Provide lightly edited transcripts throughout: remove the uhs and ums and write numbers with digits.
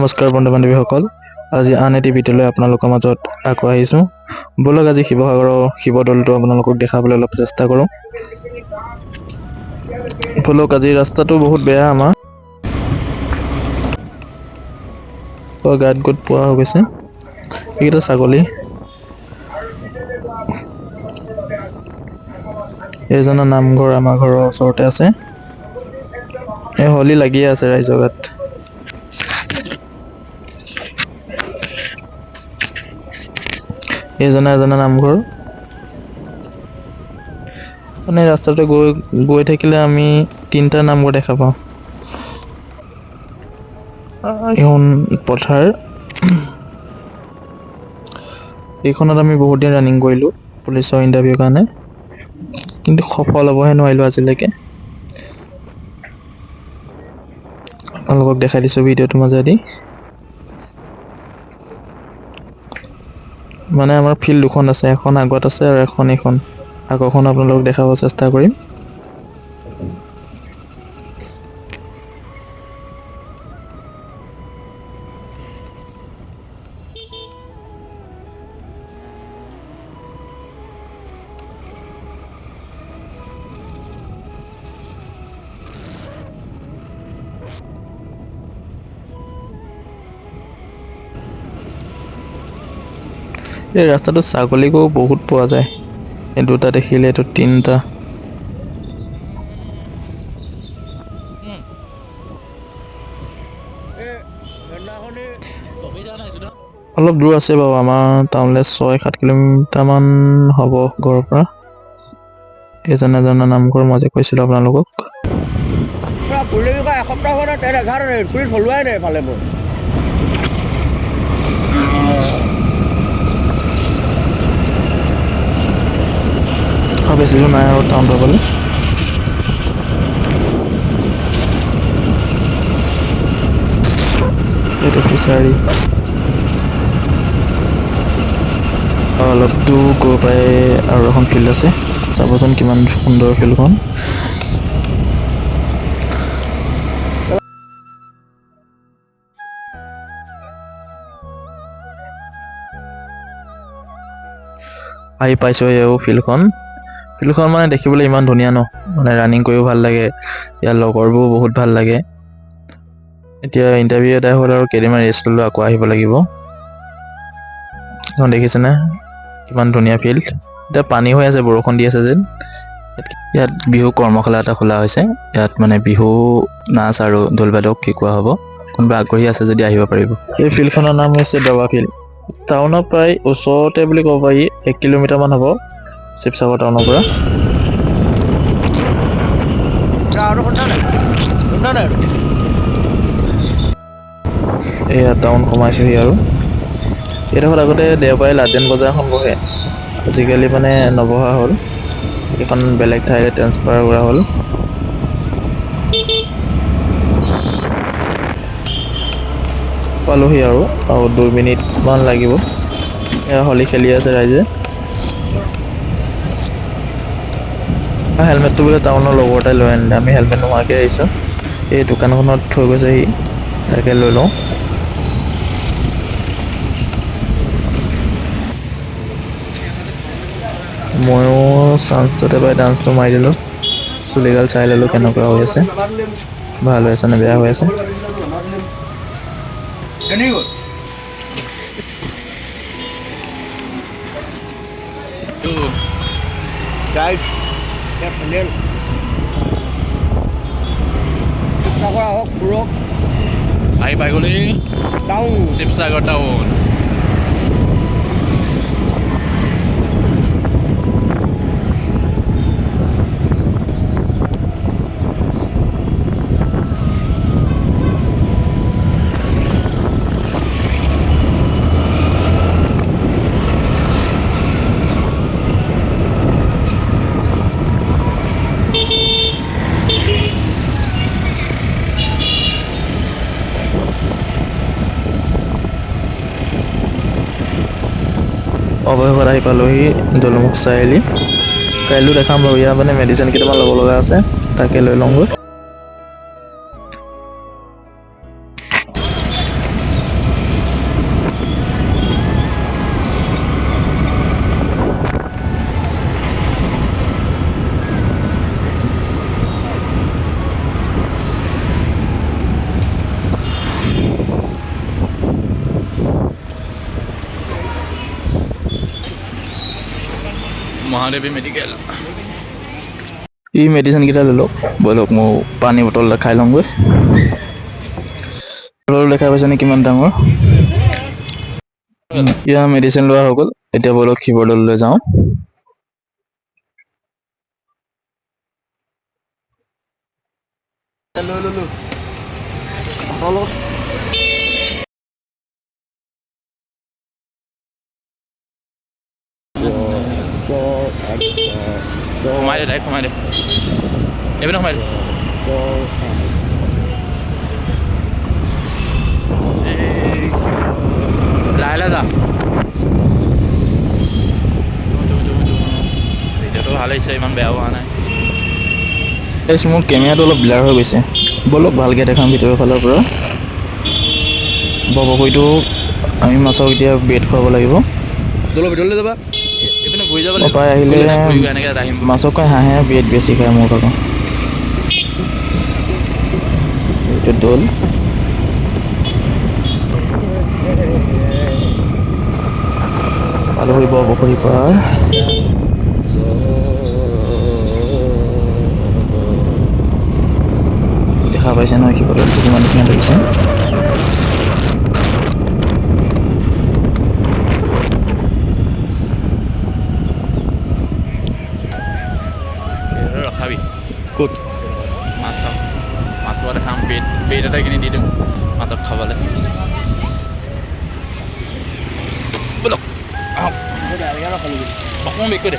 নমস্কাৰ বন্ধু বান্ধৱীসকল, আজি আন এটি ভিডিঅ'লৈ আপোনালোকৰ মাজত আকৌ আহিছোঁ। ব'লক আজি শিৱসাগৰৰ শিৱদৌলটো আপোনালোকক দেখাবলৈ অলপ চেষ্টা কৰোঁ। ব'লক, আজি ৰাস্তাটো বহুত বেয়া আমাৰ। গাত গোট পোৱা হৈ গৈছে। এইকেইটা ছাগলী। এইজনৰ নামঘৰ আমাৰ ঘৰৰ ওচৰতে আছে। এই হোলী লাগিয়ে আছে ৰাইজৰ গাত। এজনৰ নামঘৰ। মানে ৰাস্তাতে গৈ থাকিলে আমি তিনিটা নামঘৰ দেখা পাওঁ। এখন পথাৰ। এইখনত আমি বহুত দিন ৰানিং কৰিলোঁ পুলিচৰ ইণ্টাৰভিউৰ কাৰণে, কিন্তু সফল হ'বহে নোৱাৰিলোঁ আজিলৈকে। আপোনালোকক দেখাই দিছোঁ ভিডিঅ'টোৰ মাজেদি। মানে আমাৰ ফিল্ড দুখন আছে, এখন আগত আছে আৰু এখন এইখন। আগৰখন আপোনালোকক দেখাব চেষ্টা কৰিম। এই ৰাস্তাটো ছাগলীকো বহুত পোৱা যায়। এই দুটা দেখিলে এইটো তিনিটা। অলপ দূৰ আছে বাৰু, আমাৰ টাউনলৈ 6-7 কিলোমিটাৰ মান হ'ব ঘৰৰ পৰা। এজনৰ নামঘৰ মই যে কৈছিলোঁ আপোনালোকক। বেছি দূৰ নাই আৰু টাউন পাবলৈ। এইটো ফিচাৰী। অলপ দূৰ গৈ পাই আৰু এখন ফিল্ড আছে, চাবচোন কিমান সুন্দৰ ফিল্ডখন। আহি পাইছোঁ এও ফিল্ডখন মানে দেখিবলৈ ইমান ধুনীয়া ন, মানে ৰানিং কৰিও ভাল লাগে, ইয়াৰ লগৰবোৰ বহুত ভাল লাগে। এতিয়া ইণ্টাৰভিউ এদাই হ'ল আৰু কেইদিনমান ৰেষ্ট ল'লোঁ, আকৌ আহিব লাগিব। দেখিছেনে কিমান ধুনীয়া ফিল্ড। এতিয়া পানী হৈ আছে, বৰষুণ দি আছে যেন। ইয়াত বিহু কৰ্মশালা এটা খোলা হৈছে। ইয়াত মানে বিহু নাচ আৰু ঢোল বাদক শিকোৱা হ'ব। কোনোবা আগ্ৰহী আছে যদি আহিব পাৰিব। এই ফিল্ডখনৰ নাম হৈছে দবা ফিল্ড। টাউনৰ প্ৰায় ওচৰতে বুলি ক'ব পাৰি, 1 কিলোমিটাৰ মান হ'ব শিৱসাগৰ টাউনৰ পৰা। এয়া টাউন সোমাইছোহি আৰু। এইডোখৰত আগতে দেওবাৰে লাদেন বজাৰখন বহে, আজিকালি মানে নবহা হ'ল। এইখন বেলেগ ঠাইলৈ ট্ৰেন্সফাৰ কৰা হ'ল। পালোহি আৰু 2 মিনিট মান লাগিব। এয়া হোলী খেলি আছে ৰাইজে। হেলমেটটো বোলে টাউনৰ লগৰ এটাই লৈ আনিলে, আমি হেলমেট নোহোৱাকৈ আহিছোঁ। এই দোকানখনত থৈ গৈছেহি, তাকে লৈ লওঁ। ময়ো চান্সতে পাই ডান্সটো মাৰি দিলোঁ। চুলিগাল চাই ল'লোঁ কেনেকুৱা হৈ আছে, ভাল হৈ আছে নে বেয়া হৈ আছে। আহি পাই গ'লি শিৱসাগৰ টাউন। অৱশেষত আহি পালোহি দলমুখ চাৰিআলি দেখাম বাৰু। ইয়াৰ মানে মেডিচিন কেইটামান ল'ব লগা আছে, তাকে লৈ লওঁগৈ। মহাদেৱী মেডিকেল এই মেডিচিনকেইটা লৈ লওক ব'লক মই পানী বটল এটা খাই লওঁগৈ দেখা পাইছেনে কিমান ডাঙৰ এতিয়া মেডিচিন লোৱা হৈ গ'ল এতিয়া ব'লক শিৱদৌললৈ যাওঁ সোমাই দে ডাইৰেক্ট সোমাই দে এইপিনে সোমাই দে লাহে লাহে যা ভিডিঅ'টো ভাল হৈছে ইমান বেয়া হোৱা নাই মোৰ কেমেৰাটো অলপ ব্লাৰ হৈ গৈছে ব'লক ভালকৈ দেখাম ভিতৰৰ ফালৰ পৰা বৰপুখুৰীটো আমি মাছক এতিয়া বেড খুৱাব লাগিব ভিতৰলৈ যাবা এইপিনে ঘূৰি যাব পাই আহিলে এনেকৈ আহিম মাছক কয় হাঁহে বেড বেছি খায় মোৰ ভাগৰ এইটো দৌল পালোহি বৰপুখুৰী পাৰ দেখা পাইছে নহয় শিৱদৌলটো কিমান ধুনীয়া লাগিছে ৰখাবি ক'ত মাছক মাছৰ খাম বেড এটা কিনি দি দিওঁ মাছক খাবলৈ ব'লক অকণমান বেগ কৰি দে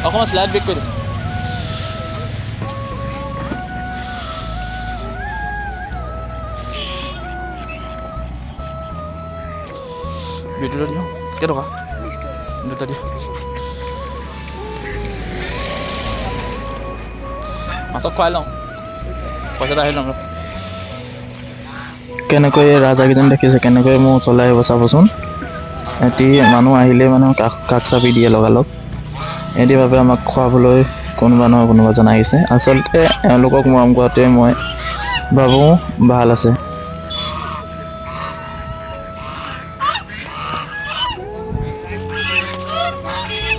অকণমান শ্লাইড বেগ কৰি দে দুটা দিওঁ কেইটকা দুটা দি মাছক খুৱাই লওঁ পইচাটো আহি ল'ম কেনেকৈ ৰাজাকেইজন দেখিছে কেনেকৈ মোৰ ওচৰলৈ আহিব চাবচোন এটি মানুহ আহিলে মানে কাষ চাপি দিয়ে লগালগ এটি ভাবে আমাক খুৱাবলৈ কোনোবা নহয় কোনোবাজন আহিছে আচলতে এওঁলোকক মৰম কৰাটোৱে মই ভাবোঁ ভাল আছে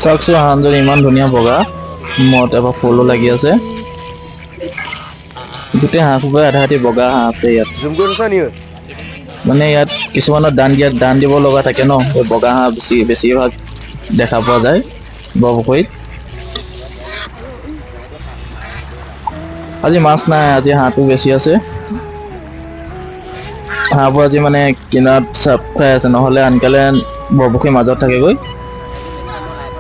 চাওকচোন হাঁহজনী ইমান ধুনীয়া বগা মূৰত এবাৰ ফুলো লাগি আছে গোটেই হাঁহ সোপাই আধা আধি বগা হাঁহ আছে ইয়াত মানে ইয়াত কিছুমানৰ দান দিব লগা থাকে ন বগা হাঁহ বেছিভাগ দেখা পোৱা যায় বৰপুখুৰীত আজি মাছ নাই আজি হাঁহটো বেছি আছে হাঁহবোৰ আজি মানে কিনাৰত চাপ খাই আছে নহ'লে আনকালে বৰপুখুৰীৰ মাজত থাকেগৈ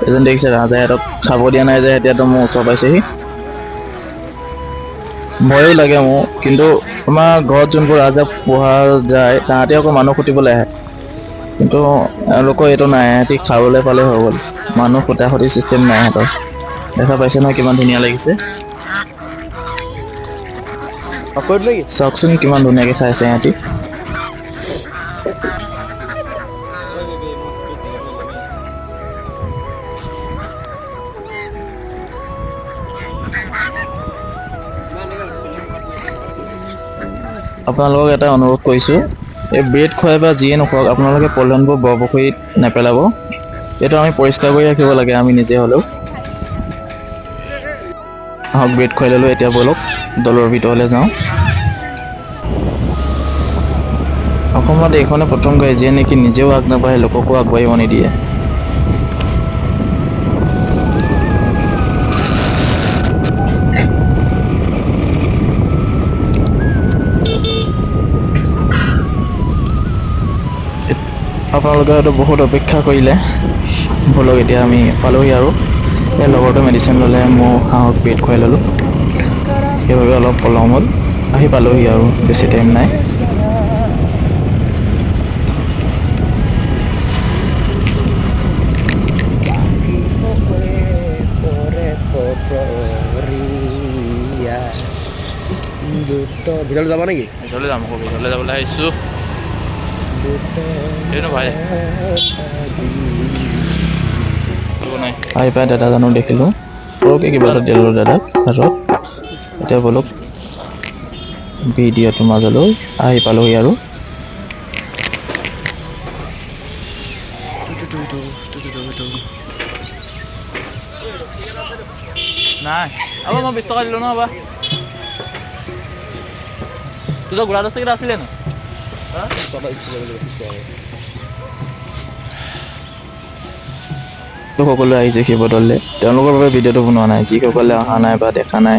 এজন দেখিছে ৰাজাহঁতক খাব দিয়া নাই যে এতিয়াতো মোৰ ওচৰ পাইছেহি ভয়ো লাগে মোৰ কিন্তু আমাৰ ঘৰত যোনবোৰ ৰাজহাঁহ পোহা যায় তাহাঁতে আকৌ মানুহ খুটিবলৈ আহে কিন্তু এওঁলোকৰ এইটো নাই সিহঁতি খাবলৈ পালে হৈ গ'ল মানুহ খুটা চিষ্টেম নাই সিহঁতৰ দেখা পাইছে নহয় কিমান ধুনীয়া লাগিছে চাওকচোন কিমান ধুনীয়াকৈ খাইছে সিহঁতি আপোনালোকক এটা অনুৰোধ কৰিছোঁ এই ব্ৰেড খুৱাই বা যিয়ে নোখোৱাওক আপোনালোকে পলিথিনবোৰ বৰপুখুৰীত নেপেলাব এইটো আমি পৰিষ্কাৰ কৰি ৰাখিব লাগে আমি নিজে হ'লেও আহক ব্ৰেড খুৱাই ল'লোঁ এতিয়া ব'লক দলৰ ভিতৰলৈ যাওঁ অসমত এইখনে প্ৰথম গাড়ী যিয়ে নেকি নিজেও আগ নাবাঢ়ে লোককো আগবাঢ়িব নিদিয়ে আপোনালোকে হয়তো বহুত অপেক্ষা কৰিলে ব'লক এতিয়া আমি পালোহি আৰু এই লগৰটো মেডিচিন ল'লে মোৰ হাঁহক পেট খুৱাই ল'লোঁ সেইবাবে অলপ পলম হ'ল আহি পালোহি আৰু বেছি টাইম নাই ভিতৰলৈ যাবা নেকি ভিতৰলৈ যাম আকৌ ভিতৰলৈ যাবলৈ আহিছোঁ এইনো ভাই আহি পাই দাদাজনক দেখিলোঁ সৰুকৈ কিবা এটা দিলোঁ দাদাক হাতত এতিয়া ব'লক ভিডিঅ'টোৰ মাজলৈ আহি পালোহি আৰু নাই হ'ব মই 20 টকা দিলোঁ ন হ'ব তোৰ গুড়া 10 টকা আছিলে ন সকলোৱে আহিছে শিৱদৌললৈ তেওঁলোকৰ বাবে ভিডিঅ'টো বনোৱা নাই যিসকলে অহা নাই বা দেখা নাই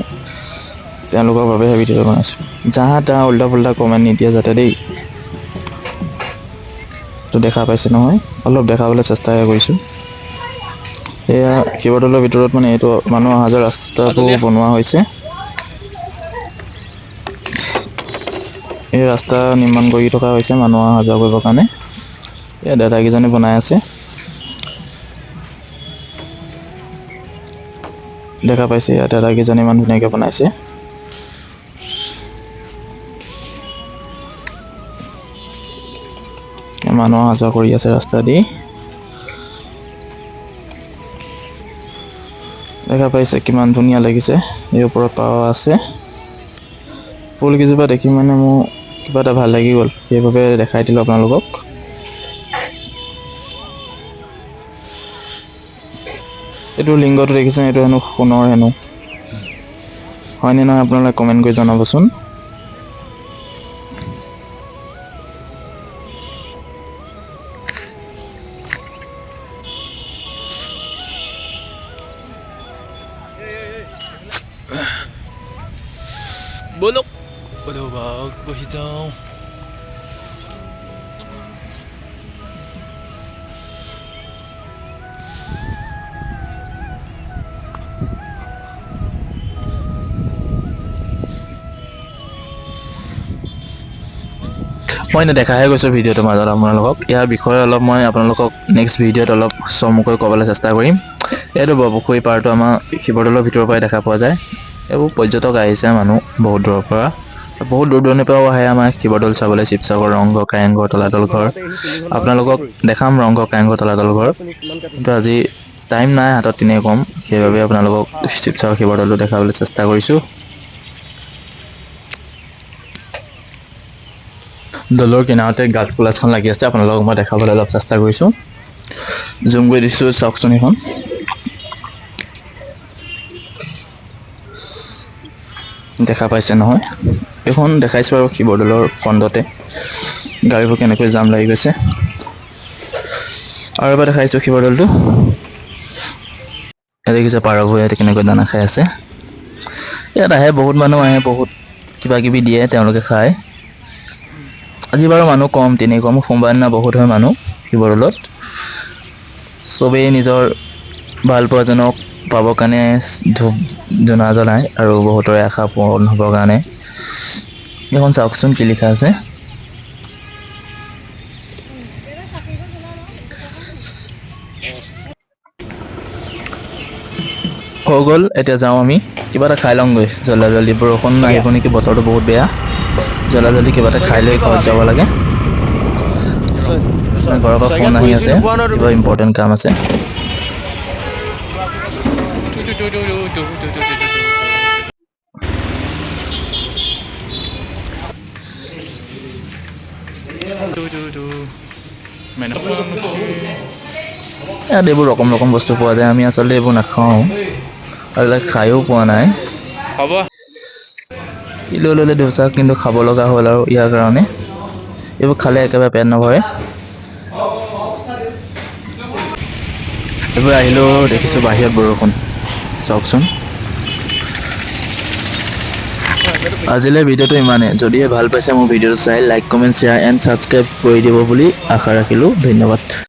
তেওঁলোকৰ বাবেহে ভিডিঅ'টো বনাইছোঁ যাহা তাহা উল্টা পুল্টা কমেণ্ট নিদিয়ে যাতে দেই তো দেখা পাইছে নহয় অলপ দেখাবলৈ চেষ্টাহে কৰিছোঁ এয়া শিৱদৌলৰ ভিতৰত মানে এইটো মানুহ অহা যোৱা ৰাস্তাটো বনোৱা হৈছে এই ৰাস্তা নিৰ্মাণ কৰি থকা হৈছে মানুহ অহা যোৱা কৰিবৰ কাৰণে এয়া দাদাকেইজনে বনাই আছে দেখা পাইছে ইয়াত দাদাকেইজনে ইমান ধুনীয়াকৈ বনাইছে মানুহ অহা যোৱা কৰি আছে ৰাস্তা দি দেখা পাইছে কিমান ধুনীয়া লাগিছে এই ওপৰত পাৱা আছে ফুল কেইজোপা দেখি মানে মোৰ কিবা এটা ভাল লাগি গ'ল সেইবাবে দেখাই দিলোঁ আপোনালোকক এইটো লিংগটো দেখিছোঁ এইটো হেনো সোণৰ হেনো হয়নে নহয় আপোনালোকে কমেণ্ট কৰি জনাবচোন বলক বহি যাওঁ মই নেদেখাহে গৈছোঁ ভিডিঅ'টোৰ মাজত আপোনালোকক ইয়াৰ বিষয়ে অলপ মই আপোনালোকক নেক্সট ভিডিঅ'ত অলপ চমুকৈ ক'বলৈ চেষ্টা কৰিম এইটো বৰপুখুৰী পাৰটো আমাৰ শিৱদৌলৰ ভিতৰৰ পৰাই দেখা পোৱা যায় এইবোৰ পৰ্যটক আহিছে মানুহ বহুত দূৰৰ পৰা বহুত দূৰ দূৰণিৰ পৰাও আহে আমাৰ শিৱদৌল চাবলৈ শিৱসাগৰ ৰংঘৰ কাৰেংঘৰ তলাতল ঘৰ আপোনালোকক দেখাম ৰংঘৰ কাৰেংঘৰ তলাতল ঘৰ কিন্তু আজি টাইম নাই হাতত তেনেই কম সেইবাবে আপোনালোকক শিৱসাগৰ শিৱদৌলটো দেখাবলৈ চেষ্টা কৰিছোঁ দৌলৰ কিনাৰতে গাছ কলাজখন লাগি আছে আপোনালোকক মই দেখাবলৈ অলপ চেষ্টা কৰিছোঁ জুম কৰি দিছোঁ চাওকচোন এইখন দেখা পাইছে নহয় এইখন দেখাইছোঁ আৰু শিৱদৌলৰ ফ্ৰণ্টতে গাড়ীবোৰ কেনেকৈ জাম লাগি গৈছে আৰু এবাৰ দেখাইছোঁ শিৱদৌলটো ইয়াত দেখিছে পাৰবোৰ ইয়াতে কেনেকৈ দানা খাই আছে ইয়াত আহে বহুত মানুহ আহে বহুত কিবা কিবি দিয়ে তেওঁলোকে খায় আজি বাৰু মানুহ কম তেনেই কম সোমবাৰ দিনা বহুত হয় মানুহ শিৱদৌলত চবেই নিজৰ ভাল পোৱাজনক পাবৰ কাৰণে ধূপ ধূনা জ্বলায় আৰু বহুতৰে আশা পূৰণ হ'বৰ কাৰণে এইখন চাওকচোন কি লিখা আছে হৈ গ'ল এতিয়া যাওঁ আমি কিবা এটা খাই লওঁগৈ জল্দি বৰষুণ আহিব নেকি বতৰটো বহুত বেয়া জল্দি কিবা এটা খাই লৈ ঘৰত যাব লাগে ঘৰৰ পৰা ফোন আহি আছে কিবা ইম্পৰ্টেণ্ট কাম আছে ইয়াত এইবোৰ ৰকম ৰকম বস্তু পোৱা যায় আমি আচলতে এইবোৰ নাখাওঁ আৰু এইবিলাক খায়ো পোৱা নাই হ'ব লৈ ল'লে ধোচা কিন্তু খাব লগা হ'ল আৰু ইয়াৰ কাৰণে এইবোৰ খালে একেবাৰে পেট নভৰে এইবোৰ আহিলোঁ দেখিছোঁ বাহিৰত বৰষুণ চাওকচোন আজিলৈ ভিডিঅ'টো ইমানেই যদিহে ভাল পাইছে মোৰ ভিডিঅ'টো চাই like comment share and subscribe কৰি দিব বুলি আশা ৰাখিলোঁ ধন্যবাদ